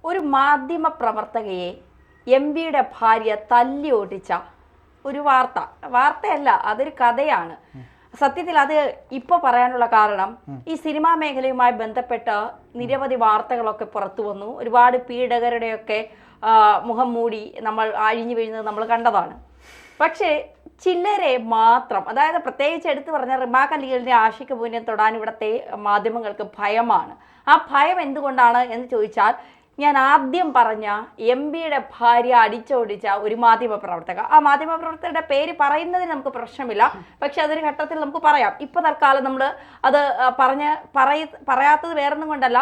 ഒരു മാധ്യമ പ്രവർത്തകയെ എംപിയുടെ ഭാര്യ തല്ലി ഓടിച്ച ഒരു വാർത്തയല്ല, അതൊരു കഥയാണ്. സത്യത്തിൽ അത് ഇപ്പോൾ പറയാനുള്ള കാരണം ഈ സിനിമാ മേഖലയുമായി ബന്ധപ്പെട്ട് നിരവധി വാർത്തകളൊക്കെ പുറത്തു വന്നു. ഒരുപാട് പീഡകരുടെയൊക്കെ മുഖം മൂടി നമ്മൾ അഴിഞ്ഞു വീഴുന്നത് നമ്മൾ കണ്ടതാണ്. പക്ഷേ ചിലരെ മാത്രം, അതായത് പ്രത്യേകിച്ച് എടുത്തു പറഞ്ഞ റിമാ കല്ലികളുടെ ആഷിഖ് അബുവിനെ തൊടാൻ ഇവിടുത്തെ മാധ്യമങ്ങൾക്ക് ഭയമാണ്. ആ ഭയം എന്തുകൊണ്ടാണ് എന്ന് ചോദിച്ചാൽ, ഞാൻ ആദ്യം പറഞ്ഞ എംപിയുടെ ഭാര്യ അടിച്ചോടിച്ച ഒരു മാധ്യമപ്രവർത്തക, ആ മാധ്യമപ്രവർത്തകരുടെ പേര് പറയുന്നതിന് നമുക്ക് പ്രശ്നമില്ല, പക്ഷെ അതൊരു ഘട്ടത്തിൽ നമുക്ക് പറയാം. ഇപ്പൊ തൽക്കാലം നമ്മൾ അത് പറയാത്തത് വേറൊന്നും കൊണ്ടല്ല,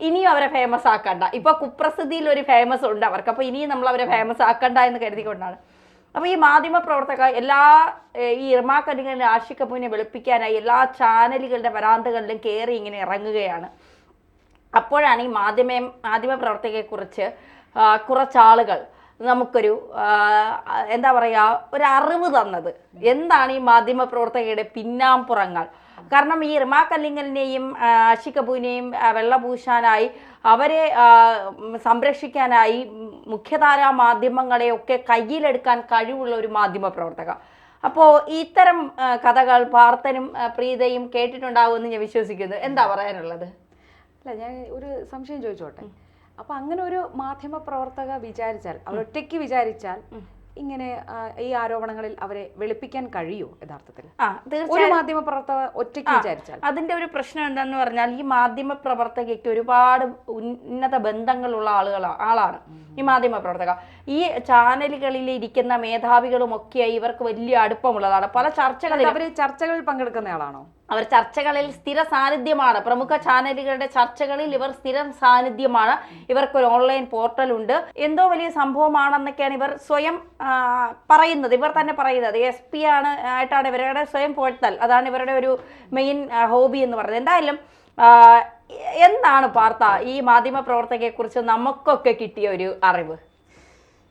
ഇനിയും അവരെ ഫേമസ് ആക്കണ്ട. ഇപ്പൊ കുപ്രസിദ്ധിയിൽ ഒരു ഫേമസ് ഉണ്ട് അവർക്ക്, അപ്പൊ ഇനിയും നമ്മൾ അവരെ ഫേമസ് ആക്കണ്ട എന്ന് കരുതിക്കൊണ്ടാണ്. അപ്പൊ ഈ മാധ്യമ പ്രവർത്തക ഈ റിമാ കല്ലിങ്ങളുടെ ആഷിഖ് അബുവിനെ വെളുപ്പിക്കാനായി എല്ലാ ചാനലുകളുടെ വരാന്തകളിലും കയറി ഇങ്ങനെ ഇറങ്ങുകയാണ്. അപ്പോഴാണ് ഈ മാധ്യമ പ്രവർത്തകയെക്കുറിച്ച് കുറച്ചാളുകൾ നമുക്കൊരു എന്താ പറയുക, ഒരു അറിവ് തന്നത്. എന്താണ് ഈ മാധ്യമ പ്രവർത്തകയുടെ പിന്നാമ്പുറങ്ങൾ? കാരണം ഈ റിമാ കല്ലിങ്ങലിനെയും ആഷിഖ് അബുവിനെയും വെള്ളപൂശാനായി, അവരെ സംരക്ഷിക്കാനായി മുഖ്യധാരാ മാധ്യമങ്ങളെയൊക്കെ കയ്യിലെടുക്കാൻ കഴിവുള്ള ഒരു മാധ്യമ പ്രവർത്തക. അപ്പോൾ ഇത്തരം കഥകൾ പാർത്തനും പ്രീതയും കേട്ടിട്ടുണ്ടാവുമെന്ന് ഞാൻ വിശ്വസിക്കുന്നു. എന്താ പറയാനുള്ളത്? അല്ല, ഞാൻ ഒരു സംശയം ചോദിച്ചോട്ടെ. അപ്പൊ അങ്ങനെ ഒരു മാധ്യമ പ്രവർത്തക വിചാരിച്ചാൽ, അവരൊറ്റയ്ക്ക് വിചാരിച്ചാൽ ഇങ്ങനെ ഈ ആരോപണങ്ങളിൽ അവരെ വെളുപ്പിക്കാൻ കഴിയുമോ യഥാർത്ഥത്തിൽ? ഒരു മാധ്യമ പ്രവർത്തക ഒറ്റയ്ക്ക് വിചാരിച്ചാൽ? അതിന്റെ ഒരു പ്രശ്നം എന്താന്ന് പറഞ്ഞാൽ, ഈ മാധ്യമ പ്രവർത്തകയ്ക്ക് ഒരുപാട് ഉന്നത ബന്ധങ്ങളുള്ള ആളാണ് ഈ മാധ്യമ പ്രവർത്തക. ഈ ചാനലുകളിൽ ഇരിക്കുന്ന മേധാവികളും ഒക്കെയായി ഇവർക്ക് വലിയ അടുപ്പമുള്ളതാണ്. പല ചർച്ചകളിൽ പങ്കെടുക്കുന്ന ആളാണോ? അവർ ചർച്ചകളിൽ സ്ഥിര സാന്നിധ്യമാണ്. പ്രമുഖ ചാനലുകളുടെ ചർച്ചകളിൽ ഇവർ സ്ഥിരം സാന്നിധ്യമാണ്. ഇവർക്കൊരു ഓൺലൈൻ പോർട്ടൽ ഉണ്ട്. എന്തോ വലിയ സംഭവമാണെന്നൊക്കെയാണ് ഇവർ സ്വയം പറയുന്നത്. ഇവർ തന്നെ പറയുന്നത് SP ആയിട്ടാണ് ഇവരുടെ സ്വയം പോർട്ടൽ. അതാണ് ഇവരുടെ ഒരു മെയിൻ ഹോബി എന്ന് പറയുന്നത്. എന്തായാലും എന്താണ് പാർത്ത ഈ മാധ്യമ പ്രവർത്തകയെക്കുറിച്ച് നമുക്കൊക്കെ കിട്ടിയ ഒരു അറിവ്?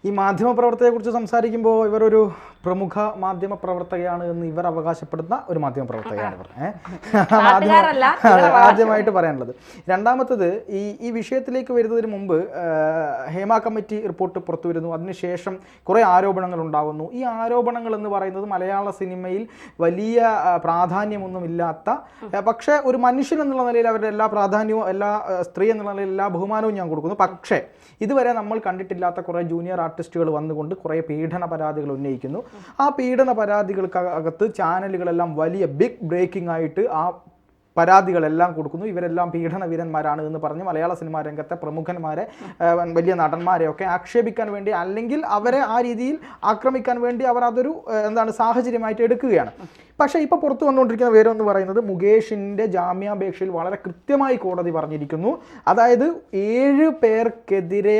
ഈ മാധ്യമപ്രവർത്തകയെക്കുറിച്ച് സംസാരിക്കുമ്പോൾ ഇവരൊരു പ്രമുഖ മാധ്യമ പ്രവർത്തകയാണ് എന്ന് ഇവർ അവകാശപ്പെടുന്ന ഒരു മാധ്യമ പ്രവർത്തകയാണ് ഇവർ. ആദ്യമായിട്ട് പറയാനുള്ളത്. രണ്ടാമത്തത്, ഈ വിഷയത്തിലേക്ക് വരുന്നതിന് മുമ്പ് ഹേമ കമ്മിറ്റി റിപ്പോർട്ട് പുറത്തു വരുന്നു. അതിനുശേഷം കുറേ ആരോപണങ്ങൾ ഉണ്ടാകുന്നു. ഈ ആരോപണങ്ങൾ എന്ന് പറയുന്നത് മലയാള സിനിമയിൽ വലിയ പ്രാധാന്യമൊന്നുമില്ലാത്ത, പക്ഷേ ഒരു മനുഷ്യൻ എന്നുള്ള നിലയിൽ അവരുടെ എല്ലാ പ്രാധാന്യവും, എല്ലാ സ്ത്രീ എന്നുള്ള നിലയിൽ എല്ലാ ബഹുമാനവും ഞാൻ കൊടുക്കുന്നു. പക്ഷേ ഇതുവരെ നമ്മൾ കണ്ടിട്ടില്ലാത്ത കുറേ ജൂനിയർ ആർട്ടിസ്റ്റുകൾ വന്നുകൊണ്ട് കുറേ പീഡന പരാതികൾ ഉന്നയിക്കുന്നു. ആ പീഡന പരാതികൾക്കകത്ത് ചാനലുകളെല്ലാം വലിയ ബിഗ് ബ്രേക്കിംഗ് ആയിട്ട് ആ പരാതികളെല്ലാം കൊടുക്കുന്നു. ഇവരെല്ലാം പീഡന വീരന്മാരാണ് എന്ന് പറഞ്ഞ് മലയാള സിനിമാ രംഗത്തെ പ്രമുഖന്മാരെ, വലിയ നടന്മാരെയൊക്കെ ആക്ഷേപിക്കാൻ വേണ്ടി, അല്ലെങ്കിൽ അവരെ ആ രീതിയിൽ ആക്രമിക്കാൻ വേണ്ടി അവർ അതൊരു സാഹചര്യമായിട്ട് എടുക്കുകയാണ്. പക്ഷേ ഇപ്പോൾ പുറത്തു വന്നുകൊണ്ടിരിക്കുന്ന വിവരം എന്ന് പറയുന്നത്, മുകേഷിൻ്റെ ജാമ്യാപേക്ഷയിൽ വളരെ കൃത്യമായി കോടതി പറഞ്ഞിരിക്കുന്നു. അതായത് 7 പേർക്കെതിരെ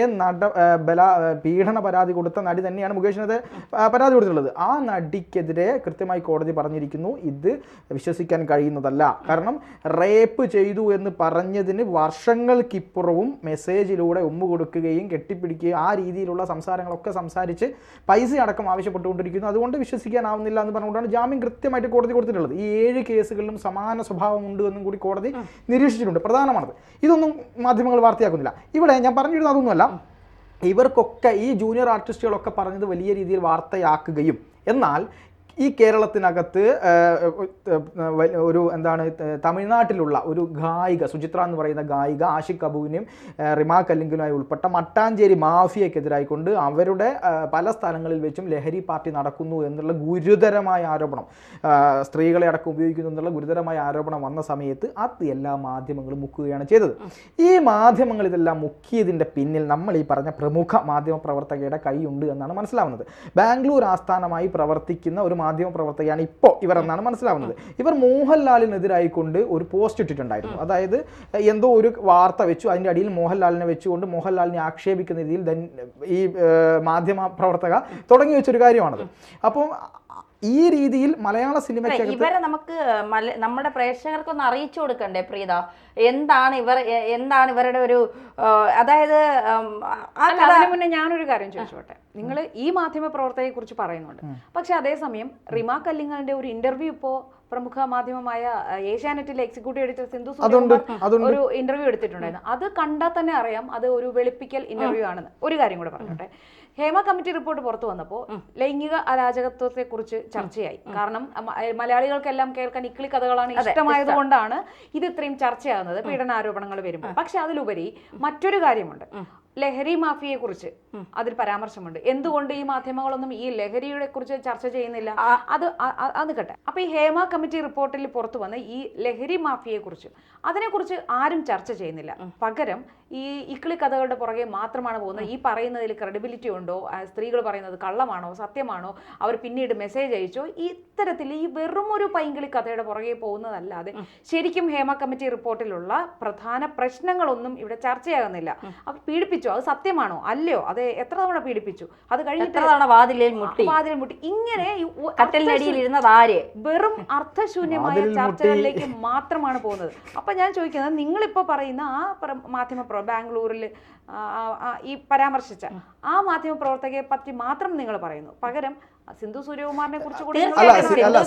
പീഡന പരാതി കൊടുത്ത നടി തന്നെയാണ് മുകേഷിനത് പരാതി കൊടുത്തിട്ടുള്ളത്. ആ നടിക്കെതിരെ കൃത്യമായി കോടതി പറഞ്ഞിരിക്കുന്നു, ഇത് വിശ്വസിക്കാൻ കഴിയുന്നതല്ല. കാരണം റേപ്പ് ചെയ്തു എന്ന് പറഞ്ഞതിന് വർഷങ്ങൾക്കിപ്പുറവും മെസ്സേജിലൂടെ ഉമ്മ കൊടുക്കുകയും കെട്ടിപ്പിടിക്കുകയും ആ രീതിയിലുള്ള സംസാരങ്ങളൊക്കെ സംസാരിച്ച് പൈസ അടക്കം ആവശ്യപ്പെട്ടുകൊണ്ടിരിക്കുന്നു. അതുകൊണ്ട് വിശ്വസിക്കാനാവുന്നില്ല എന്ന് പറഞ്ഞുകൊണ്ടാണ് ജാമ്യം കൃത്യമായിട്ട് കോടതി കൊടുത്തിട്ടുള്ളത്. ഈ 7 കേസുകളിലും സമാന സ്വഭാവമുണ്ട് എന്നും കൂടി കോടതി നിരീക്ഷിച്ചിട്ടുണ്ട്. പ്രധാനമാണത്. ഇതൊന്നും മാധ്യമങ്ങൾ വാർത്തയാക്കുന്നില്ല. ഇവിടെ ഞാൻ പറഞ്ഞിരുന്നത് അതൊന്നുമല്ല, ഇവർക്കൊക്കെ ഈ ജൂനിയർ ആർട്ടിസ്റ്റുകളൊക്കെ പറഞ്ഞത് വലിയ രീതിയിൽ വാർത്തയാക്കുകയും, എന്നാൽ ഈ കേരളത്തിനകത്ത് ഒരു തമിഴ്നാട്ടിലുള്ള ഒരു ഗായിക, സുചിത്ര എന്ന് പറയുന്ന ഗായിക, ആഷിഖ് അബുവിനെയും റിമാ കല്ലിങ്കലുമായി ഉൾപ്പെട്ട മട്ടാഞ്ചേരി മാഫിയക്കെതിരായിക്കൊണ്ട് അവരുടെ പല സ്ഥലങ്ങളിൽ വെച്ചും ലഹരി പാർട്ടി നടക്കുന്നു എന്നുള്ള ഗുരുതരമായ ആരോപണം, സ്ത്രീകളെ അടക്കം ഉപയോഗിക്കുന്നു എന്നുള്ള ഗുരുതരമായ ആരോപണം വന്ന സമയത്ത് അത് എല്ലാ മാധ്യമങ്ങളും മുക്കുകയാണ് ചെയ്തത്. ഈ മാധ്യമങ്ങൾ ഇതെല്ലാം മുക്കിയതിൻ്റെ പിന്നിൽ നമ്മൾ ഈ പറഞ്ഞ പ്രമുഖ മാധ്യമ പ്രവർത്തകയുടെ കൈയുണ്ട് എന്നാണ് മനസ്സിലാവുന്നത്. ബാംഗ്ലൂർ ആസ്ഥാനമായി പ്രവർത്തിക്കുന്ന ഒരു മാധ്യമ പ്രവർത്തകയാണ് ഇപ്പോൾ ഇവർ എന്നാണ് മനസ്സിലാവുന്നത്. ഇവർ മോഹൻലാലിനെതിരായിക്കൊണ്ട് ഒരു പോസ്റ്റ് ഇട്ടിട്ടുണ്ടായിരുന്നു. അതായത് എന്തോ ഒരു വാർത്ത വെച്ചു, അതിൻ്റെ അടിയിൽ മോഹൻലാലിനെ വെച്ചുകൊണ്ട് മോഹൻലാലിനെ ആക്ഷേപിക്കുന്ന രീതിയിൽ ഈ മാധ്യമ പ്രവർത്തക തുടങ്ങി വെച്ചൊരു കാര്യമാണത്. അപ്പോൾ ഈ രീതിയിൽ മലയാള സിനിമയ്ക്ക് ഇവരെ നമുക്ക് നമ്മുടെ പ്രേക്ഷകർക്കൊന്ന് അറിയിച്ചു കൊടുക്കണ്ടേ പ്രീത? എന്താണ് ഇവരുടെ ഒരു, അതായത് അതിനു മുന്നേ ഞാനൊരു കാര്യം ചോദിച്ചോട്ടെ. നിങ്ങൾ ഈ മാധ്യമ പ്രവർത്തകയെ കുറിച്ച് പറയുന്നുണ്ട്, പക്ഷെ അതേസമയം റിമാ കല്ലിങ്ങലിന്റെ ഒരു ഇന്റർവ്യൂ ഇപ്പോൾ പ്രമുഖ മാധ്യമമായ ഏഷ്യാനെറ്റിലെ എക്സിക്യൂട്ടീവ് എഡിറ്റർ സിന്ധു സൂര്യകുമാർ ഒരു ഇന്റർവ്യൂ എടുത്തിട്ടുണ്ടായിരുന്നു. അത് കണ്ടാൽ തന്നെ അറിയാം അത് ഒരു വെളുപ്പിക്കൽ ഇന്റർവ്യൂ ആണെന്ന്. ഒരു കാര്യം കൂടെ പറഞ്ഞോട്ടെ, ഹേമ കമ്മിറ്റി റിപ്പോർട്ട് പുറത്തു വന്നപ്പോൾ ലൈംഗിക അരാജകത്വത്തെ കുറിച്ച് ചർച്ചയായി. കാരണം മലയാളികൾക്കെല്ലാം കേൾക്കാൻ ഇക്കിളി കഥകളാണ് ഇഷ്ടമായതുകൊണ്ടാണ് ഇത് ഇത്രയും ചർച്ചയാകുന്നത്, പീഡനാരോപണങ്ങൾ വരുമ്പോൾ. പക്ഷെ അതിലുപരി മറ്റൊരു കാര്യമുണ്ട്, ലഹരി മാഫിയയെ കുറിച്ച് അതിൽ പരാമർശമുണ്ട്. എന്തുകൊണ്ട് ഈ മാധ്യമങ്ങളൊന്നും ഈ ലഹരിയുടെ കുറിച്ച് ചർച്ച ചെയ്യുന്നില്ല? അത് കേട്ടെ. അപ്പൊ ഈ ഹേമ കമ്മിറ്റി റിപ്പോർട്ടിൽ പുറത്തു വന്ന ഈ ലഹരി മാഫിയയെ കുറിച്ച് അതിനെക്കുറിച്ച് ആരും ചർച്ച ചെയ്യുന്നില്ല. പകരം ഈ ഇക്കിളി കഥകളുടെ പുറകെ മാത്രമാണ് പോകുന്നത്. ഈ പറയുന്നതിൽ ക്രെഡിബിലിറ്റി ഉണ്ടോ, സ്ത്രീകൾ പറയുന്നത് കള്ളമാണോ സത്യമാണോ, അവർ പിന്നീട് മെസ്സേജ് അയച്ചോ, ഇത്തരത്തിൽ ഈ വെറും ഒരു പൈങ്കിളി കഥയുടെ പുറകെ പോകുന്നതല്ലാതെ ശരിക്കും ഹേമ കമ്മിറ്റി റിപ്പോർട്ടിലുള്ള പ്രധാന പ്രശ്നങ്ങളൊന്നും ഇവിടെ ചർച്ചയാകുന്നില്ല. അവർ പീഡിപ്പിച്ചു, അത് സത്യമാണോ അല്ലയോ, അത് എത്ര തവണ പീഡിപ്പിച്ചു, അത് കഴിഞ്ഞിട്ട് വാതിലിൽ മുട്ടി, ഇങ്ങനെ വെറും അർത്ഥശൂന്യമായ ചർച്ചകളിലേക്ക് മാത്രമാണ് പോകുന്നത്. അപ്പൊ ഞാൻ ചോദിക്കുന്നത്, നിങ്ങളിപ്പോ പറയുന്ന ആ മാധ്യമ ബാംഗ്ലൂരിൽ ഈ പരാമർശിച്ച ആ മാധ്യമ പ്രവർത്തകയെ പറ്റി മാത്രം നിങ്ങൾ പറയുന്നു. പകരം സിന്ധു സൂര്യകുമാറിനെ കുറിച്ച് കൂടി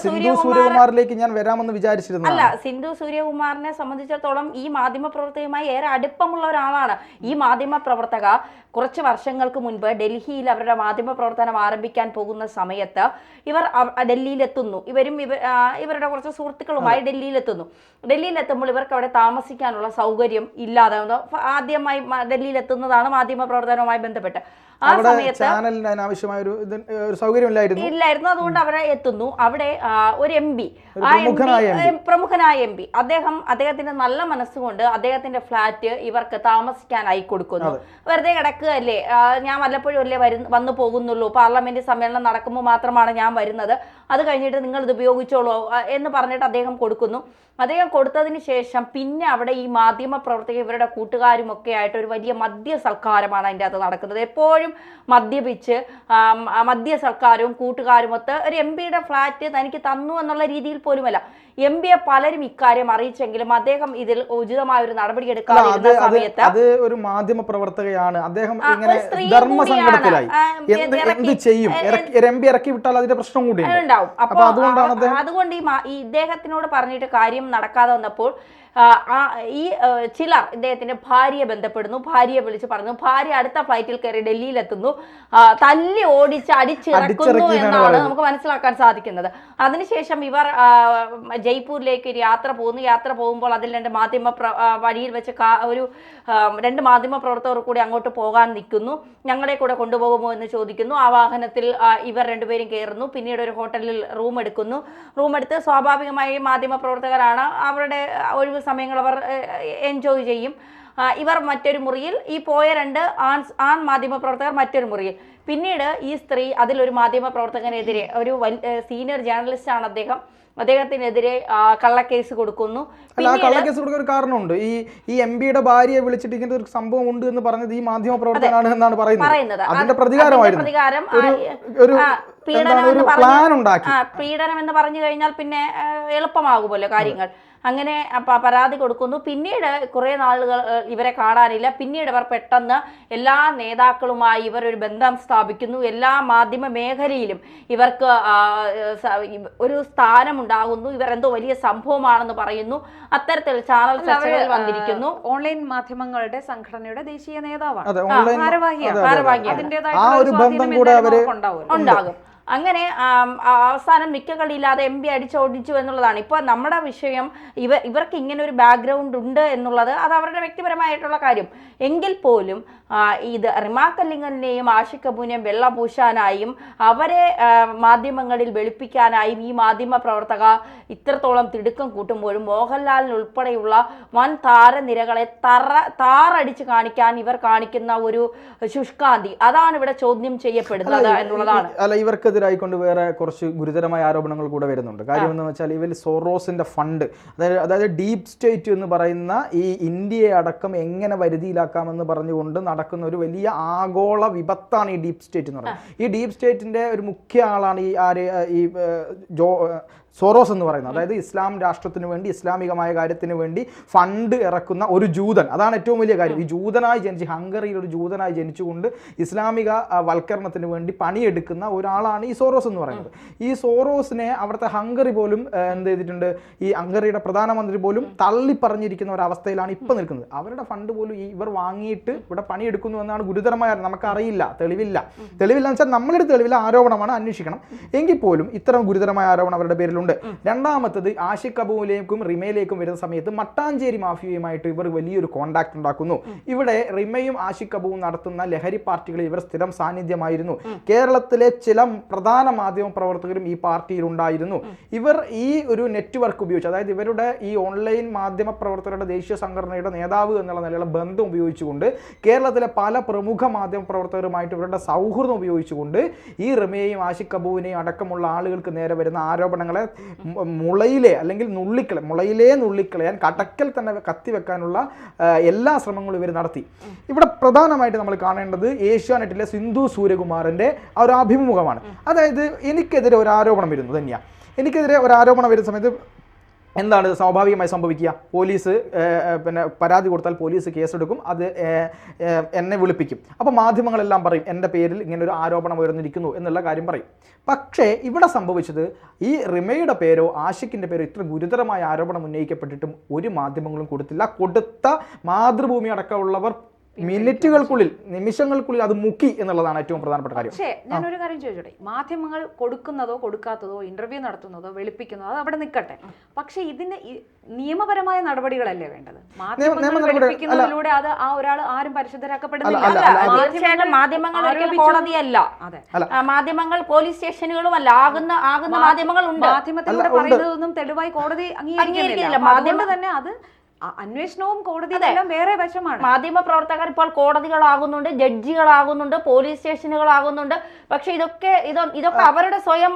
സിന്ധു സൂര്യകുമാറിലേക്ക് ഞാൻ വരാമെന്ന് വിചാരിച്ചിരുന്നു. അല്ല, സിന്ധു സൂര്യകുമാറിനെ സംബന്ധിച്ചിടത്തോളം ഈ മാധ്യമ പ്രവർത്തകയുമായി ഏറെ അടുപ്പമുള്ള ഒരാളാണ്. ഈ മാധ്യമ പ്രവർത്തക കുറച്ച് വർഷങ്ങൾക്ക് മുൻപ് ഡൽഹിയിൽ അവരുടെ മാധ്യമ പ്രവർത്തനം ആരംഭിക്കാൻ പോകുന്ന സമയത്ത് ഇവർ ഡൽഹിയിലെത്തുന്നു. ഇവരുടെ കുറച്ച് സുഹൃത്തുക്കളുമായി ഡൽഹിയിലെത്തുമ്പോൾ ഇവർക്ക് അവിടെ താമസിക്കാനുള്ള സൗകര്യം ഇല്ലാതെ ആദ്യമായി ഡൽഹിയിലെത്തുന്നതാണ് മാധ്യമ പ്രവർത്തനവുമായി ബന്ധപ്പെട്ട്. ആ സമയത്ത് ആവശ്യമായ ഒരു സൗകര്യം ഇല്ലായിരുന്നു. അതുകൊണ്ട് അവരെ എത്തുന്നു. അവിടെ ഒരു MP, പ്രമുഖനായ MP, അദ്ദേഹത്തിന്റെ നല്ല മനസ്സുകൊണ്ട് അദ്ദേഹത്തിന്റെ ഫ്ലാറ്റ് ഇവർക്ക് താമസിക്കാനായി കൊടുക്കുന്നു. വെറുതെ കിടക്കുകയല്ലേ, ഞാൻ വല്ലപ്പോഴും അല്ലേ വന്നു പോകുന്നുള്ളൂ, പാർലമെന്റ് സമ്മേളനം നടക്കുമ്പോൾ മാത്രമാണ് ഞാൻ വരുന്നത്, അത് കഴിഞ്ഞിട്ട് നിങ്ങൾ ഇത് ഉപയോഗിച്ചോളൂ എന്ന് പറഞ്ഞിട്ട് അദ്ദേഹം കൊടുക്കുന്നു. അദ്ദേഹം കൊടുത്തതിന് ശേഷം പിന്നെ അവിടെ ഈ മാധ്യമ പ്രവർത്തകർ ഇവരുടെ കൂട്ടുകാരും ഒക്കെ ആയിട്ട് ഒരു വലിയ മദ്യ സൽക്കാരമാണ് അതിൻ്റെ അകത്ത് നടക്കുന്നത്. എപ്പോഴും മദ്യപിച്ച് മദ്യ സൽക്കാരവും കൂട്ടുകാരുമൊത്ത് ഒരു MP-യുടെ ഫ്ലാറ്റ് തനിക്ക് തന്നു എന്നുള്ള രീതിയിൽ പോലുമല്ല. MP-യെ പലരും ഇക്കാര്യം അറിയിച്ചെങ്കിലും അദ്ദേഹം ഇതിൽ ഉചിതമായ ഒരു നടപടി എടുക്കാതിരുന്ന സമയത്ത് അത് ഒരു മാധ്യമ പ്രവർത്തകയാണ്, അദ്ദേഹം ഇങ്ങനെ ധർമ്മസങ്കടത്തിലായി എന്ത് ചെയ്യും, MP ഇറക്കി വിട്ടാൽ അതിന്റെ പ്രശ്നം കൂടി ഉണ്ടാവും. അപ്പൊ അതുകൊണ്ട് ഈ ഇദ്ദേഹത്തിനോട് പറഞ്ഞിട്ട് കാര്യം നടക്കാതെ വന്നപ്പോൾ ഈ ചിലർ ഇദ്ദേഹത്തിന്റെ ഭാര്യയെ ബന്ധപ്പെടുന്നു. ഭാര്യയെ വിളിച്ച് പറഞ്ഞു. ഭാര്യ അടുത്ത ഫ്ലൈറ്റിൽ കയറി ഡൽഹിയിലെത്തുന്നു. തല്ലി ഓടിച്ച് അടിച്ചിറക്കുന്നു എന്നാണ് നമുക്ക് മനസ്സിലാക്കാൻ സാധിക്കുന്നത്. അതിനുശേഷം ഇവർ ജയ്പൂരിലേക്ക് ഒരു യാത്ര പോകുന്നു. യാത്ര പോകുമ്പോൾ അതിൽ വഴിയിൽ വെച്ച് രണ്ട് മാധ്യമ പ്രവർത്തകർ കൂടി അങ്ങോട്ട് പോകാൻ നിൽക്കുന്നു. ഞങ്ങളെ കൂടെ കൊണ്ടുപോകുമോ എന്ന് ചോദിക്കുന്നു. ആ വാഹനത്തിൽ ഇവർ രണ്ടുപേരും കയറുന്നു. പിന്നീട് ഒരു ഹോട്ടലിൽ റൂം എടുത്ത് സ്വാഭാവികമായി മാധ്യമ പ്രവർത്തകരാണ്, അവരുടെ ഒഴിവ് സമയങ്ങൾ അവർ എൻജോയ് ചെയ്യും. ഇവർ മറ്റൊരു മുറിയിൽ, ഈ പോയ രണ്ട് ആൺ മാധ്യമ പ്രവർത്തകർ മറ്റൊരു മുറിയിൽ. പിന്നീട് ഈ സ്ത്രീ അതിലൊരു മാധ്യമ പ്രവർത്തകനെതിരെ, ഒരു സീനിയർ ജേർണലിസ്റ്റ് ആണ് അദ്ദേഹത്തിനെതിരെ കള്ളക്കേസ് കൊടുക്കുന്നു. കള്ളക്കേസ് കൊടുക്കാൻ ഒരു കാരണമുണ്ട്. ഈ MP-യുടെ ഭാര്യയെ വിളിച്ചിട്ട് ഇങ്ങനെ ഒരു സംഭവം ഉണ്ട് എന്ന് പറഞ്ഞത് ഈ മാധ്യമ പ്രവർത്തകനാണ് എന്നാണ് പറയുന്നത്. അതിന്റെ പ്രതികാരമായിരുന്നു. പീഡനം എന്ന് പറഞ്ഞു കഴിഞ്ഞാൽ പിന്നെ എളുപ്പമാകുമല്ലോ കാര്യങ്ങൾ. അങ്ങനെ പരാതി കൊടുക്കുന്നു. പിന്നീട് കുറേ നാളുകൾ ഇവരെ കാണാനില്ല. പിന്നീട് ഇവർ പെട്ടെന്ന് എല്ലാ നേതാക്കളുമായി ഇവരൊരു ബന്ധം സ്ഥാപിക്കുന്നു. എല്ലാ മാധ്യമ മേഖലയിലും ഇവർക്ക് ഒരു സ്ഥാനമുണ്ടാകുന്നു. ഇവർ എന്തോ വലിയ സംഭവമാണെന്ന് പറയുന്നു. അത്തരത്തിൽ ചാനൽ ചർച്ചകളിൽ വന്നിരിക്കുന്നു. ഓൺലൈൻ മാധ്യമങ്ങളുടെ സംഘടനയുടെ ദേശീയ നേതാവാണ്, ഉണ്ടാകും. അങ്ങനെ അവസാനം നിക്കകളില്ലാതെ MP അടിച്ചോടിച്ചു എന്നുള്ളതാണ്. ഇപ്പോൾ നമ്മുടെ വിഷയം ഇവർക്ക് ഇങ്ങനെ ഒരു ബാക്ക്ഗ്രൗണ്ട് ഉണ്ട് എന്നുള്ളത് അത് അവരുടെ വ്യക്തിപരമായിട്ടുള്ള കാര്യം. എങ്കിൽ പോലും ഇത് റിമാ കല്ലിങ്ങലിനെയും ആഷിഖ് കപൂറിനെയും വെള്ളപൂശാനായും അവരെ മാധ്യമങ്ങളിൽ വെളുപ്പിക്കാനായും ഈ മാധ്യമ പ്രവർത്തക ഇത്രത്തോളം തിടുക്കം കൂട്ടുമ്പോഴും മോഹൻലാലിനുൾപ്പെടെയുള്ള വൻ താരനിരകളെ താറടിച്ച് കാണിക്കാൻ ഇവർ കാണിക്കുന്ന ഒരു ശുഷ്കാന്തി, അതാണ് ഇവിടെ ചോദ്യം ചെയ്യപ്പെടുന്നത് എന്നുള്ളതാണ്. ഇവർക്കെതിരായിക്കൊണ്ട് വേറെ കുറച്ച് ഗുരുതരമായ ആരോപണങ്ങൾ കൂടെ വരുന്നുണ്ട്. കാര്യം എന്ന് വെച്ചാൽ ഇവർ സോറോസിന്റെ ഫണ്ട്, അതായത് ഡീപ് സ്റ്റേറ്റ് എന്ന് പറയുന്ന ഈ ഇന്ത്യയെ അടക്കം എങ്ങനെ വരുതിയിലാക്കാമെന്ന് പറഞ്ഞുകൊണ്ട് നടക്കുന്ന ഒരു വലിയ ആഗോള വിപത്താണ് ഈ ഡീപ് സ്റ്റേറ്റ് എന്ന് പറയുന്നത്. ഈ ഡീപ് സ്റ്റേറ്റിന്റെ ഒരു മുഖ്യ ആളാണ് ഈ സോറോസ് എന്ന് പറയുന്നത്. അതായത് ഇസ്ലാം രാഷ്ട്രത്തിന് വേണ്ടി, ഇസ്ലാമികമായ കാര്യത്തിന് വേണ്ടി ഫണ്ട് ഇറക്കുന്ന ഒരു ജൂതൻ. അതാണ് ഏറ്റവും വലിയ കാര്യം. ഈ ജൂതനായി ജനിച്ച്, ഹംഗറിയിൽ ഒരു ജൂതനായി ജനിച്ചുകൊണ്ട് ഇസ്ലാമിക വൽക്കരണത്തിന് വേണ്ടി പണിയെടുക്കുന്ന ഒരാളാണ് ഈ സോറോസ് എന്ന് പറയുന്നത്. ഈ സോറോസിനെ അവിടുത്തെ ഹംഗറി പോലും എന്ത് ചെയ്തിട്ടുണ്ട്, ഈ ഹംഗറിയുടെ പ്രധാനമന്ത്രി പോലും തള്ളി പറഞ്ഞിരിക്കുന്ന ഒരവസ്ഥയിലാണ് ഇപ്പം നിൽക്കുന്നത്. അവരുടെ ഫണ്ട് പോലും ഇവർ വാങ്ങിയിട്ട് ഇവിടെ പണിയെടുക്കുന്നു എന്നാണ് ഗുരുതരമായ, നമുക്കറിയില്ല, തെളിവില്ല എന്ന് വെച്ചാൽ നമ്മളുടെ തെളിവില്ല, ആരോപണമാണ്, അന്വേഷിക്കണം. എങ്കിൽ പോലും ഇത്തരം ഗുരുതരമായ ആരോപണം അവരുടെ പേരിലുണ്ട്. രണ്ടാമത്തത്, ആഷിഖ് അബുവിലേക്കും റിമയിലേക്കും വരുന്ന സമയത്ത് മട്ടാഞ്ചേരി മാഫിയയുമായിട്ട് ഇവർ വലിയൊരു കോണ്ടാക്ട് ഉണ്ടാക്കുന്നു. ഇവിടെ റിമയും ആഷിഖ് അബുവും നടത്തുന്ന ലഹരി പാർട്ടികളിൽ ഇവർ സ്ഥിരം സാന്നിധ്യമായിരുന്നു. കേരളത്തിലെ ചില പ്രധാന മാധ്യമ പ്രവർത്തകരും ഈ പാർട്ടിയിൽ ഉണ്ടായിരുന്നു. ഇവർ ഈ ഒരു നെറ്റ്വർക്ക് ഉപയോഗിച്ച്, അതായത് ഇവരുടെ ഈ ഓൺലൈൻ മാധ്യമ പ്രവർത്തകരുടെ ദേശീയ സംഘടനയുടെ നേതാവ് എന്നുള്ള നിലയിലുള്ള ബന്ധം ഉപയോഗിച്ചുകൊണ്ട് കേരളത്തിലെ പല പ്രമുഖ മാധ്യമ പ്രവർത്തകരുമായിട്ട് ഇവരുടെ സൗഹൃദം ഉപയോഗിച്ചുകൊണ്ട് ഈ റിമയെയും ആഷിഖ് അബുവിനെയും അടക്കമുള്ള ആളുകൾക്ക് നേരെ വരുന്ന ആരോപണങ്ങളെ മുളയിലേ നുള്ളിക്കളയാൻ കടക്കൽ തന്നെ കത്തിവെക്കാനുള്ള എല്ലാ ശ്രമങ്ങളും ഇവർ നടത്തി. ഇവിടെ പ്രധാനമായിട്ട് നമ്മൾ കാണേണ്ടത് ഏഷ്യാനെറ്റിലെ സിന്ധു സൂര്യകുമാറിന്റെ ഒരു അഭിമുഖമാണ്. അതായത് എനിക്കെതിരെ ഒരു ആരോപണം വരുന്നു തന്നെയാണ്. എനിക്കെതിരെ ഒരു ആരോപണം വരുന്ന സമയത്ത് എന്താണ് സ്വാഭാവികമായി സംഭവിക്കുക? പോലീസ് പിന്നെ പരാതി കൊടുത്താൽ പോലീസ് കേസെടുക്കും, അത് എന്നെ വിളിപ്പിക്കും. അപ്പോൾ മാധ്യമങ്ങളെല്ലാം പറയും എൻ്റെ പേരിൽ ഇങ്ങനെ ഒരു ആരോപണം ഉയർന്നിരിക്കുന്നു എന്നുള്ള കാര്യം പറയും. പക്ഷേ ഇവിടെ സംഭവിച്ചത്, ഈ റിമയുടെ പേരോ ആഷിഖിൻ്റെ പേരോ ഇത്ര ഗുരുതരമായ ആരോപണം ഉന്നയിക്കപ്പെട്ടിട്ടും ഒരു മാധ്യമങ്ങളും കൊടുത്തില്ല. കൊടുത്ത മാതൃഭൂമി അടക്കമുള്ളവർ മിനിറ്റുകൾക്കുള്ളിൽ, നിമിഷങ്ങൾക്കുള്ളിൽ അത് മുക്കി എന്നുള്ളതാണ് ഏറ്റവും പ്രധാനപ്പെട്ട കാര്യം. പക്ഷേ ഞാനൊരു കാര്യം ചോദിച്ചോട്ടെ, മാധ്യമങ്ങൾ കൊടുക്കുന്നതോ കൊടുക്കാത്തതോ, ഇന്റർവ്യൂ നടത്തുന്നതോ വെളുപ്പിക്കുന്നതോ അത് അവിടെ നിൽക്കട്ടെ. പക്ഷെ ഇതിന് നിയമപരമായ നടപടികളല്ലേ വേണ്ടത്? മാധ്യമങ്ങൾ വെളുപ്പിക്കുന്നതിലൂടെ അത് ആ ഒരാൾ ആരും പരിശുദ്ധരാക്കപ്പെടുന്നില്ല. മാധ്യമങ്ങൾ കോടതിയല്ല, മാധ്യമങ്ങൾ പോലീസ് സ്റ്റേഷനുകളുമല്ല, ആകുന്ന മാധ്യമങ്ങളുണ്ട്. മാധ്യമത്തിലൂടെ പറയുന്നതൊന്നും തെളിവായി കോടതി അംഗീകരിക്കുന്നില്ല. അതുകൊണ്ട് തന്നെ അത് അന്വേഷണവും കോടതിയെല്ലാം വേറെ വശമാണ്. മാധ്യമ പ്രവർത്തകർ ഇപ്പോൾ കോടതികളാകുന്നുണ്ട്, ജഡ്ജികളാകുന്നുണ്ട്, പോലീസ് സ്റ്റേഷനുകളാകുന്നുണ്ട്. പക്ഷെ ഇതൊക്കെ അവരുടെ സ്വയം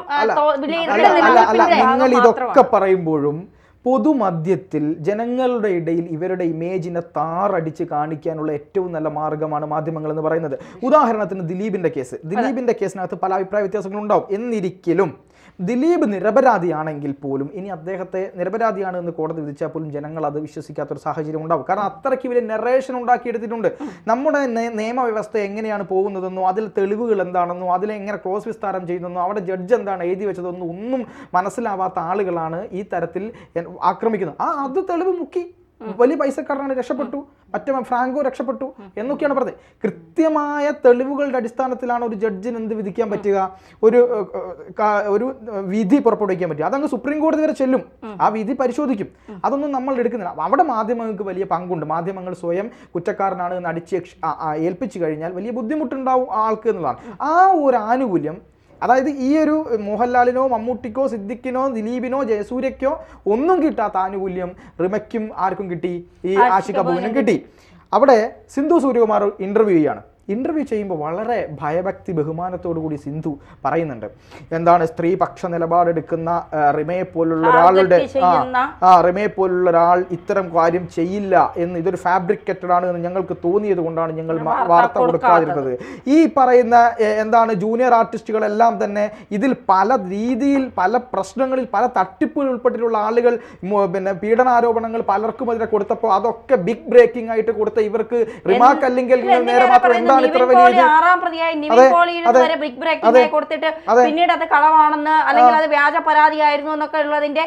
നിങ്ങൾ ഇതൊക്കെ പറയുമ്പോഴും പൊതുമധ്യത്തിൽ ജനങ്ങളുടെ ഇടയിൽ ഇവരുടെ ഇമേജിനെ താറടിച്ച് കാണിക്കാനുള്ള ഏറ്റവും നല്ല മാർഗമാണ് മാധ്യമങ്ങൾ എന്ന് പറയുന്നത്. ഉദാഹരണത്തിന് ദിലീപിന്റെ കേസിനകത്ത് പല അഭിപ്രായ വ്യത്യാസങ്ങളുണ്ടാവും. എന്നിരിക്കലും ദിലീപ് നിരപരാധിയാണെങ്കിൽ പോലും, ഇനി അദ്ദേഹത്തെ നിരപരാധിയാണ് എന്ന് കോടതി വിധിച്ചാൽ പോലും ജനങ്ങൾ അത് വിശ്വസിക്കാത്തൊരു സാഹചര്യം ഉണ്ടാവും. കാരണം അത്രയ്ക്ക് വലിയ നെറേഷൻ ഉണ്ടാക്കിയെടുത്തിട്ടുണ്ട്. നമ്മുടെ നിയമവ്യവസ്ഥ എങ്ങനെയാണ് പോകുന്നതെന്നോ, അതിൽ തെളിവുകൾ എന്താണെന്നോ, അതിലെങ്ങനെ ക്രോസ് വിസ്താരം ചെയ്യുന്നതെന്നോ, അവിടെ ജഡ്ജ് എന്താണ് എഴുതി വെച്ചതെന്നോ ഒന്നും മനസ്സിലാവാത്ത ആളുകളാണ് ഈ തരത്തിൽ ആക്രമിക്കുന്നത്. അത് തെളിവ് മുക്കി വലിയ പൈസക്കാരനാണ് രക്ഷപ്പെട്ടു, മറ്റേ ഫ്രാങ്കോ രക്ഷപ്പെട്ടു എന്നൊക്കെയാണ് പറഞ്ഞത്. കൃത്യമായ തെളിവുകളുടെ അടിസ്ഥാനത്തിലാണ് ഒരു ജഡ്ജിന് എന്ത് വിധിക്കാൻ പറ്റുക, ഒരു വിധി പുറപ്പെടുവിക്കാൻ പറ്റുക. അതങ്ങ് സുപ്രീം കോടതി വരെ ചെല്ലും, ആ വിധി പരിശോധിക്കും. അതൊന്നും നമ്മൾ എടുക്കുന്നില്ല. അവിടെ മാധ്യമങ്ങൾക്ക് വലിയ പങ്കുണ്ട്. മാധ്യമങ്ങൾ സ്വയം കുറ്റക്കാരനാണ് എന്ന് ഏൽപ്പിച്ചു കഴിഞ്ഞാൽ വലിയ ബുദ്ധിമുട്ടുണ്ടാവും ആൾക്ക് എന്നുള്ളതാണ്. ആ ഒരു ആനുകൂല്യം, അതായത് ഈ ഒരു മോഹൻലാലിനോ മമ്മൂട്ടിക്കോ സിദ്ദിഖിനോ ദിലീപിനോ ജയസൂര്യക്കോ ഒന്നും കിട്ടാത്ത ആനുകൂല്യം റിമയ്ക്കും ആർക്കും കിട്ടി, ഈ ആഷിഖ് അബുവിനും കിട്ടി. അവിടെ സിന്ധു സൂര്യകുമാർ ഇന്റർവ്യൂ ചെയ്യുമ്പോൾ വളരെ ഭയഭക്തി ബഹുമാനത്തോടു കൂടി സിന്ധു പറയുന്നുണ്ട്, എന്താണ് സ്ത്രീപക്ഷ നിലപാടെടുക്കുന്ന റിമയെ പോലുള്ള ഒരാൾ ഇത്തരം കാര്യം ചെയ്യില്ല എന്ന്, ഇതൊരു ഫാബ്രിക്കേറ്റഡ് ആണ് എന്ന് ഞങ്ങൾക്ക് തോന്നിയത് കൊണ്ടാണ് ഞങ്ങൾ വാർത്ത കൊടുക്കാതിരുന്നത്. ഈ പറയുന്ന എന്താണ് ജൂനിയർ ആർട്ടിസ്റ്റുകളെല്ലാം തന്നെ ഇതിൽ പല രീതിയിൽ, പല പ്രശ്നങ്ങളിൽ, പല തട്ടിപ്പുകൾ ഉൾപ്പെട്ടിട്ടുള്ള ആളുകൾ, പിന്നെ പീഡനാരോപണങ്ങൾ പലർക്കും അതിനെ കൊടുത്തപ്പോൾ അതൊക്കെ ബിഗ് ബ്രേക്കിംഗ് ആയിട്ട് കൊടുത്ത ഇവർക്ക് റിമാർക്ക് അല്ലെങ്കിൽ നേരെ മാത്രം എന്താണ് ആറാം പ്രതിയായി നിവിൻ പോളിയിൽ വരെ ബിഗ് ബ്രേക്കിംഗ് കൊടുത്തിട്ട് പിന്നീട് അത് കളവാണെന്ന്, അല്ലെങ്കിൽ അത് വ്യാജ പരാതിയായിരുന്നു എന്നൊക്കെ ഉള്ളതിന്റെ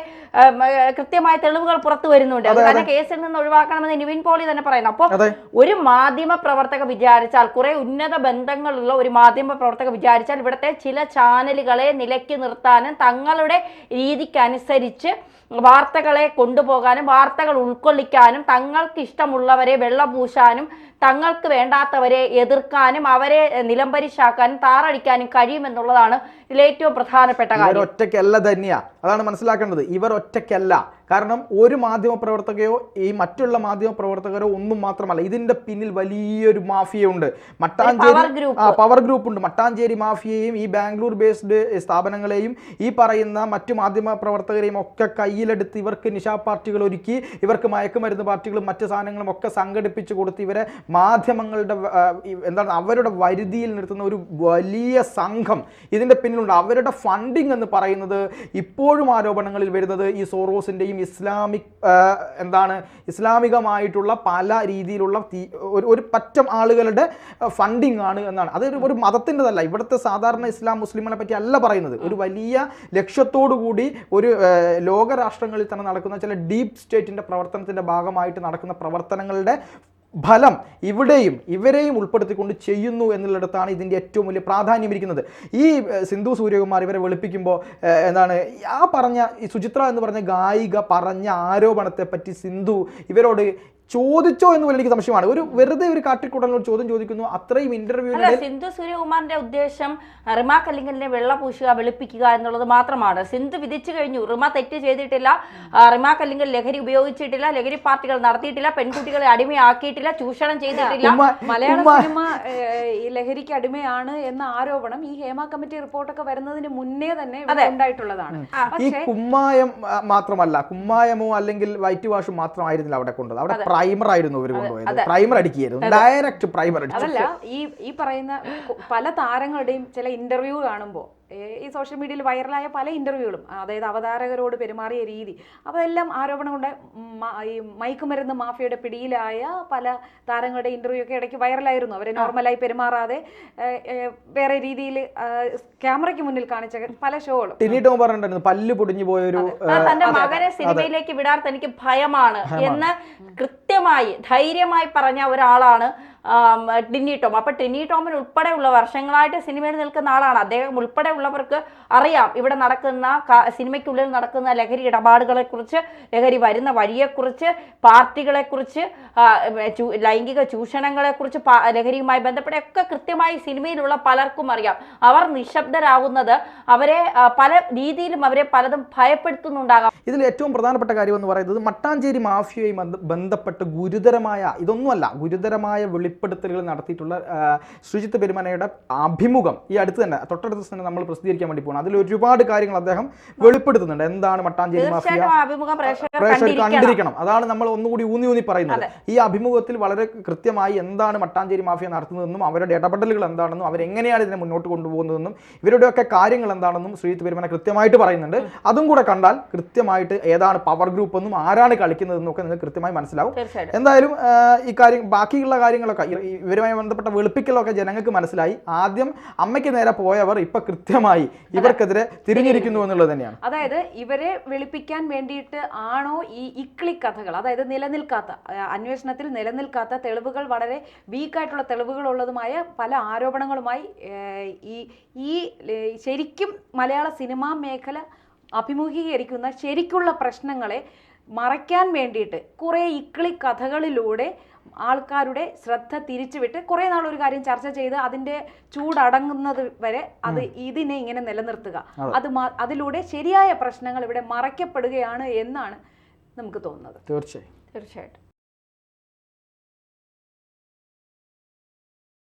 കൃത്യമായ തെളിവുകൾ പുറത്തു വരുന്നുണ്ട്. അത് തന്നെ കേസിൽ നിന്ന് ഒഴിവാക്കണമെന്ന് നിവിൻ പോളി തന്നെ പറയുന്നു. അപ്പോൾ ഒരു മാധ്യമ പ്രവർത്തക വിചാരിച്ചാൽ, കുറെ ഉന്നത ബന്ധങ്ങളുള്ള ഒരു മാധ്യമ പ്രവർത്തക വിചാരിച്ചാൽ ഇവിടുത്തെ ചില ചാനലുകളെ നിലയ്ക്ക് നിർത്താനും തങ്ങളുടെ രീതിക്കനുസരിച്ച് വാർത്തകളെ കൊണ്ടുപോകാനും വാർത്തകൾ ഉൾക്കൊള്ളിക്കാനും തങ്ങൾക്ക് ഇഷ്ടമുള്ളവരെ വെള്ളപൂശാനും തങ്ങൾക്ക് വേണ്ടാത്തവരെ എതിർക്കാനും അവരെ നിലംപരിശാക്കാനും താറടിക്കാനും കഴിയുമെന്നുള്ളതാണ് ഇതിലേറ്റവും പ്രധാനപ്പെട്ട കാര്യം. ഒറ്റയ്ക്കല്ല തന്നെയാ, അതാണ് മനസ്സിലാക്കേണ്ടത്. ഇവർ ഒറ്റയ്ക്കല്ല. കാരണം ഒരു മാധ്യമ പ്രവർത്തകയോ ഈ മറ്റുള്ള മാധ്യമ പ്രവർത്തകരോ ഒന്നും മാത്രമല്ല, ഇതിന്റെ പിന്നിൽ വലിയൊരു മാഫിയുണ്ട്. പവർ ഗ്രൂപ്പ് ഉണ്ട്. മട്ടാഞ്ചേരി മാഫിയയും ഈ ബാംഗ്ലൂർ ബേസ്ഡ് സ്ഥാപനങ്ങളെയും ഈ പറയുന്ന മറ്റു മാധ്യമ പ്രവർത്തകരെയും ഒക്കെ കയ്യിലെടുത്ത് ഇവർക്ക് നിശാ പാർട്ടികൾ ഒരുക്കി, ഇവർക്ക് മയക്കുമരുന്ന് പാർട്ടികളും മറ്റു സാധനങ്ങളും ഒക്കെ സംഘടിപ്പിച്ചു കൊടുത്ത് ഇവരെ മാധ്യമങ്ങളുടെ എന്താണ് അവരുടെ വരുതിയിൽ നിർത്തുന്ന ഒരു വലിയ സംഘം ഇതിന്റെ പിന്നിലുണ്ട്. അവരുടെ ഫണ്ടിങ് എന്ന് പറയുന്നത് ഇപ്പോഴും ആരോപണങ്ങളിൽ വരുന്നത് ഈ സോറോസിന്റെയും ഇസ്ലാമികമായിട്ടുള്ള പല രീതിയിലുള്ള ഒരു പറ്റം ആളുകളുടെ ഫണ്ടിങ് ആണ് എന്നാണ്. അത് ഒരു മതത്തിൻ്റെതല്ല. ഇവിടുത്തെ സാധാരണ ഇസ്ലാം മുസ്ലിങ്ങളെ പറ്റി അല്ല പറയുന്നത്. ഒരു വലിയ ലക്ഷ്യത്തോടു കൂടി ഒരു ലോകരാഷ്ട്രങ്ങളിൽ തന്നെ നടക്കുന്ന ചില ഡീപ് സ്റ്റേറ്റിന്റെ പ്രവർത്തനത്തിന്റെ ഭാഗമായിട്ട് നടക്കുന്ന പ്രവർത്തനങ്ങളുടെ ഫലം ഇവരെയും ഉൾപ്പെടുത്തിക്കൊണ്ട് ചെയ്യുന്നു എന്നുള്ളിടത്താണ് ഇതിൻ്റെ ഏറ്റവും വലിയ പ്രാധാന്യം ഇരിക്കുന്നത്. ഈ സിന്ധു സൂര്യകുമാർ ഇവരെ വെളുപ്പിക്കുമ്പോൾ എന്താണ് ഈ സുചിത്ര എന്ന് പറഞ്ഞ ഗായിക പറഞ്ഞ ആരോപണത്തെ പറ്റി സിന്ധു ഇവരോട് ചോദിച്ചോ എന്ന് എനിക്ക് സംശയമാണ്. വെറുതെ ഒരു കാട്ടിക്കൂടലോട് ചോദ്യം ചോദിക്കുന്നു. അത്രയും ഇന്റർവ്യൂ സിന്ധു സൂര്യകുമാറിന്റെ ഉദ്ദേശം റിമ കല്ലിങ്കലിനെ വെള്ള പൂശുക, വെളുപ്പിക്കുക എന്നുള്ളത് മാത്രമാണ്. സിന്ധു വിധിച്ചു കഴിഞ്ഞു. റിമ തെറ്റ് ചെയ്തിട്ടില്ല, റിമ കല്ലിങ്കൽ ലഹരി ഉപയോഗിച്ചിട്ടില്ല, ലഹരി പാർട്ടികൾ നടത്തിയിട്ടില്ല, പെൺകുട്ടികളെ അടിമയാക്കിയിട്ടില്ല, ചൂഷണം ചെയ്തിട്ടില്ല. മലയാള സിനിമ ഈ ലഹരിക്ക് അടിമയാണ് എന്ന ആരോപണം ഈ ഹേമ കമ്മിറ്റി റിപ്പോർട്ടൊക്കെ വരുന്നതിന് മുന്നേ തന്നെ ഉണ്ടായിട്ടുള്ളതാണ്. ഈ കുമ്മായം മാത്രമല്ല, കുമ്മായമോ അല്ലെങ്കിൽ വൈറ്റ് വാഷും മാത്രമായിരുന്നില്ല അവിടെ കൊണ്ടത്. അവിടെ പ്രൈമർ ആയിരുന്നു ഇവർ കൊണ്ടുപോയത്. പ്രൈമർ അടിക്കുകയായിരുന്നു, ഡയറക്റ്റ് പ്രൈമർ അടിച്ചു. അതല്ല, ഈ പറയുന്ന പല താരങ്ങളുടെയും ചില ഇന്റർവ്യൂ കാണുമ്പോൾ ഈ സോഷ്യൽ മീഡിയയിൽ വൈറലായ പല ഇന്റർവ്യൂകളും, അതായത് അവതാരകരോട് പെരുമാറിയ രീതി, അതെല്ലാം ആരോപണം കൊണ്ട് ഈ മയക്കുമരുന്ന് മാഫിയയുടെ പിടിയിലായ പല താരങ്ങളുടെ ഇന്റർവ്യൂ ഒക്കെ ഇടയ്ക്ക് വൈറലായിരുന്നു. അവരെ നോർമലായി പെരുമാറാതെ വേറെ രീതിയിൽ ക്യാമറയ്ക്ക് മുന്നിൽ കാണിച്ച പല ഷോകളും. ടിനി ടോം പറഞ്ഞിട്ടുണ്ടായിരുന്നു പല്ല് പൊടിഞ്ഞു പോയൊരു തന്റെ മകനെ സിനിമയിലേക്ക് വിടാൻ തനിക്ക് ഭയമാണ് എന്ന് കൃത്യമായി ധൈര്യമായി പറഞ്ഞ ഒരാളാണ് ടിനി ടോം. അപ്പൊ ടിനി ടോമിന് ഉൾപ്പെടെയുള്ള വർഷങ്ങളായിട്ട് സിനിമയിൽ നിൽക്കുന്ന ആളാണ്. അദ്ദേഹം ഉൾപ്പെടെ ഉള്ളവർക്ക് അറിയാം ഇവിടെ നടക്കുന്ന സിനിമയ്ക്കുള്ളിൽ നടക്കുന്ന ലഹരി ഇടപാടുകളെ കുറിച്ച്, ലഹരി വരുന്ന വഴിയെക്കുറിച്ച്, പാർട്ടികളെക്കുറിച്ച്, ലൈംഗിക ചൂഷണങ്ങളെക്കുറിച്ച്, ലഹരിയുമായി ബന്ധപ്പെട്ടൊക്കെ കൃത്യമായി സിനിമയിലുള്ള പലർക്കും അറിയാം. അവർ നിശബ്ദരാകുന്നത് അവരെ പല രീതിയിലും അവരെ പലതും ഭയപ്പെടുത്തുന്നുണ്ടാകാം. ഇതിൽ ഏറ്റവും പ്രധാനപ്പെട്ട കാര്യം എന്ന് പറയുന്നത് മട്ടാഞ്ചേരി മാഫിയയുമായി ബന്ധപ്പെട്ട് ഗുരുതരമായ വെളിപ്പെടുത്തലുകൾ നടത്തിയിട്ടുള്ള ശ്രീജിത്ത് പെരുമനയുടെ അഭിമുഖം ഈ അടുത്ത് തന്നെ തൊട്ടടുത്ത് തന്നെ നമ്മൾ പ്രസിദ്ധീകരിക്കാൻ വേണ്ടി പോകണം. അതിൽ ഒരുപാട് കാര്യങ്ങൾ അദ്ദേഹം വെളിപ്പെടുത്തുന്നുണ്ട്. എന്താണ് മട്ടാഞ്ചേരി മാഫിയ, പ്രേക്ഷകർ കണ്ടിരിക്കണം. അതാണ് നമ്മൾ ഒന്നുകൂടി ഊന്നി പറയുന്നത്. ഈ അഭിമുഖത്തിൽ വളരെ കൃത്യമായി എന്താണ് മട്ടാഞ്ചേരി മാഫിയ നടത്തുന്നതെന്നും അവരുടെ ഇടപെടലുകൾ എന്താണെന്നും അവരെങ്ങനെയാണ് ഇതിനെ മുന്നോട്ട് കൊണ്ടുപോകുന്നതെന്നും ഇവരുടെയൊക്കെ കാര്യങ്ങൾ എന്താണെന്നും ശ്രീജിത്ത് പെരുമന കൃത്യമായിട്ട് പറയുന്നുണ്ട്. അതും കൂടെ കണ്ടാൽ കൃത്യമായിട്ട് ഏതാണ് പവർ ഗ്രൂപ്പ് എന്നും ആരാണ് കളിക്കുന്നതെന്നും ഒക്കെ നിങ്ങൾക്ക് കൃത്യമായി മനസ്സിലാവും. എന്തായാലും ഈ കാര്യം ബാക്കിയുള്ള കാര്യങ്ങളൊക്കെ ഇവരുമായി ബന്ധപ്പെട്ട വെളുപ്പിക്കലൊക്കെ ജനങ്ങൾക്ക് മനസ്സിലായി. ആദ്യം അമ്മയ്ക്ക് നേരെ പോയവർ ഇപ്പൊ കൃത്യമായി ഇവർക്കെതിരെ തിരിഞ്ഞിരിക്കുന്നു എന്നുള്ളത് തന്നെയാണ്. അതായത് ഇവരെ വെളുപ്പിക്കാൻ വേണ്ടിയിട്ട് ആണോ ഈ ഇക്ലി കഥകൾ, അതായത് അന്വേഷണത്തിൽ നിലനിൽക്കാത്ത തെളിവുകൾ, വളരെ വീക്കായിട്ടുള്ള തെളിവുകൾ ഉള്ളതുമായ പല ആരോപണങ്ങളുമായി ഈ ശരിക്കും മലയാള സിനിമാ മേഖല അഭിമുഖീകരിക്കുന്ന ശരിക്കുള്ള പ്രശ്നങ്ങളെ മറയ്ക്കാൻ വേണ്ടിയിട്ട് കുറേ ഇക്ലി കഥകളിലൂടെ ആൾക്കാരുടെ ശ്രദ്ധ തിരിച്ചുവിട്ട് കുറേ നാൾ ഒരു കാര്യം ചർച്ച ചെയ്ത് അതിൻ്റെ ചൂടടങ്ങുന്നത് വരെ ഇതിനെ ഇങ്ങനെ നിലനിർത്തുക, അതിലൂടെ ശരിയായ പ്രശ്നങ്ങൾ ഇവിടെ മറയ്ക്കപ്പെടുകയാണ് എന്നാണ് നമുക്ക് തോന്നുന്നത്. തീർച്ചയായും.